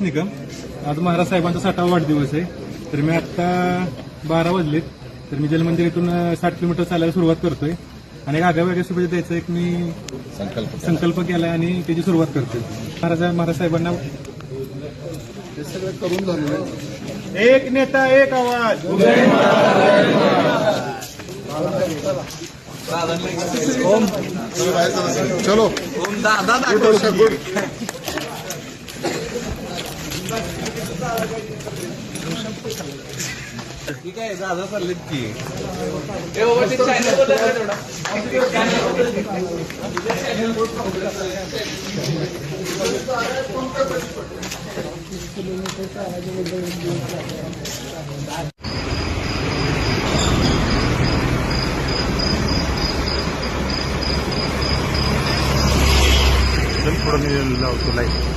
निकम आज महाराज साहेबांचा 60वा वाढदिवस आहे. तर मी आता 12 वाजलेत तर मी जलमंदिर इथून 60 किलोमीटर चालायला सुरुवात करतोय आणि एक आगळ्या शुभेच्छा द्यायचं एक मी संकल्प केलाय आणि त्याची सुरुवात करतोय. महाराज साहेबांना हे सगळं करून झालेलं. एक नेता एक आवाज. चलो गुड. ठीक आहे दादा चाललेत की थोडं मी लावतो लाईट.